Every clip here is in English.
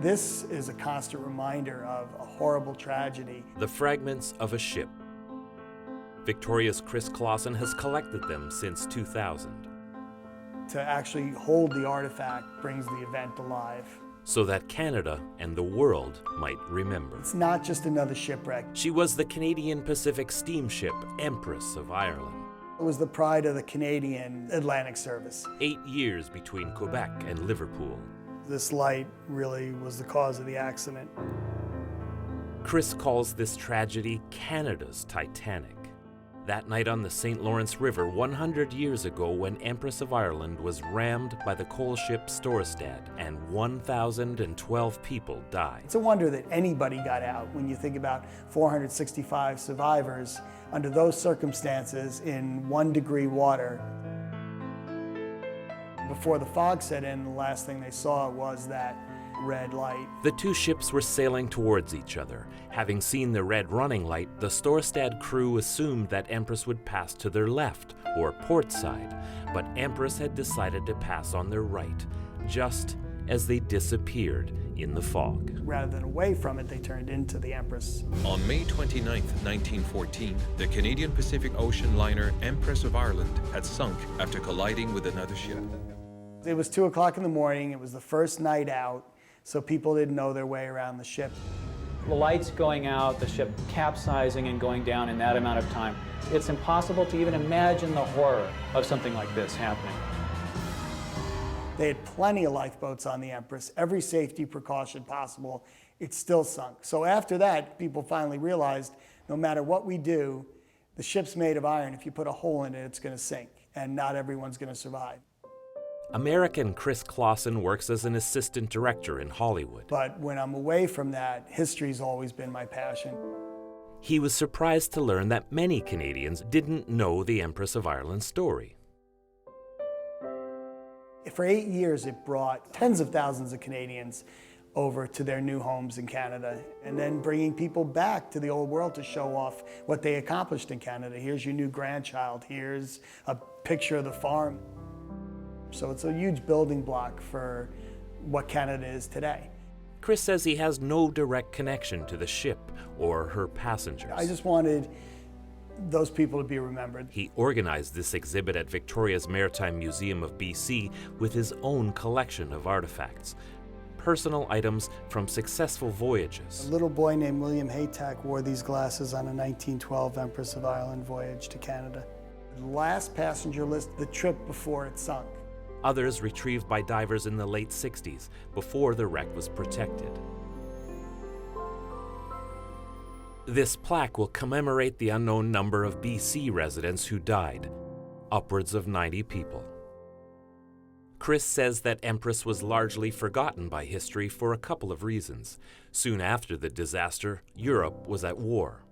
This is a constant reminder of a horrible tragedy. The fragments of a ship. Victoria's Chris Clausen has collected them since 2000. To actually hold the artifact brings the event alive. So that Canada and the world might remember. It's not just another shipwreck. She was the Canadian Pacific steamship Empress of Ireland. It was the pride of the Canadian Atlantic service. 8 years between Quebec and Liverpool. This light really was the cause of the accident. Chris calls this tragedy Canada's Titanic. That night on the St. Lawrence River 100 years ago, when Empress of Ireland was rammed by the coal ship Storstad and 1,012 people died. It's a wonder that anybody got out when you think about 465 survivors under those circumstances in 1 degree water. Before the fog set in, the last thing they saw was that red light. The two ships were sailing towards each other. Having seen the red running light, the Storstad crew assumed that Empress would pass to their left, or port side, but Empress had decided to pass on their right, just as they disappeared in the fog. Rather than away from it, they turned into the Empress. On May 29, 1914, the Canadian Pacific Ocean liner Empress of Ireland had sunk after colliding with another ship. It was 2 o'clock in the morning. It was the first night out, so people didn't know their way around the ship. The lights going out, the ship capsizing and going down in that amount of time. It's impossible to even imagine the horror of something like this happening. They had plenty of lifeboats on the Empress, every safety precaution possible. It still sunk. So after that, people finally realized no matter what we do, the ship's made of iron. If you put a hole in it, it's going to sink, and not everyone's going to survive. American Chris Clausen works as an assistant director in Hollywood. But when I'm away from that, history's always been my passion. He was surprised to learn that many Canadians didn't know the Empress of Ireland story. For 8 years, it brought tens of thousands of Canadians over to their new homes in Canada, and then bringing people back to the old world to show off what they accomplished in Canada. Here's your new grandchild. Here's a picture of the farm. So it's a huge building block for what Canada is today. Chris says he has no direct connection to the ship or her passengers. I just wanted those people to be remembered. He organized this exhibit at Victoria's Maritime Museum of BC with his own collection of artifacts, personal items from successful voyages. A little boy named William Haytack wore these glasses on a 1912 Empress of Ireland voyage to Canada. The last passenger list, the trip before it sunk. Others retrieved by divers in the late 60s, before the wreck was protected. This plaque will commemorate the unknown number of BC residents who died, upwards of 90 people. Chris says that Empress was largely forgotten by history for a couple of reasons. Soon after the disaster, Europe was at war.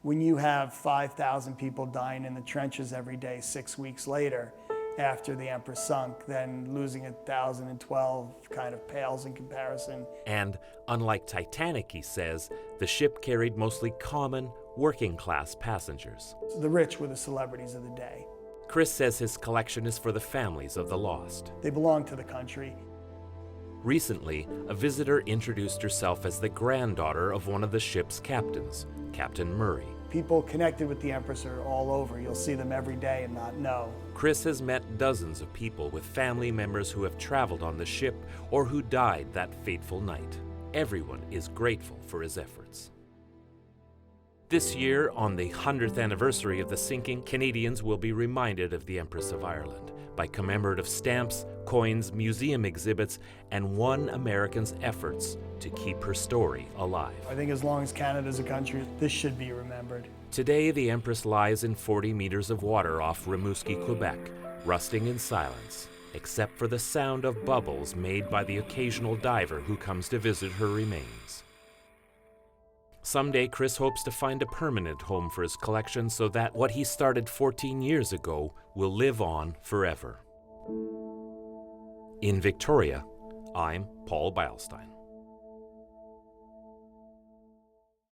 When you have 5,000 people dying in the trenches every day 6 weeks later, after the Empress sunk, then losing 1,012 kind of pales in comparison. And unlike Titanic, he says, the ship carried mostly common, working-class passengers. The rich were the celebrities of the day. Chris says his collection is for the families of the lost. They belong to the country. Recently, a visitor introduced herself as the granddaughter of one of the ship's captains, Captain Murray. People connected with the Empress are all over. You'll see them every day and not know. Chris has met dozens of people with family members who have traveled on the ship or who died that fateful night. Everyone is grateful for his efforts. This year, on the 100th anniversary of the sinking, Canadians will be reminded of the Empress of Ireland by commemorative stamps, coins, museum exhibits, and one American's efforts to keep her story alive. I think as long as Canada's a country, this should be remembered. Today, the Empress lies in 40 meters of water off Rimouski, Quebec, rusting in silence, except for the sound of bubbles made by the occasional diver who comes to visit her remains. Someday, Chris hopes to find a permanent home for his collection so that what he started 14 years ago will live on forever. In Victoria, I'm Paul Beilstein.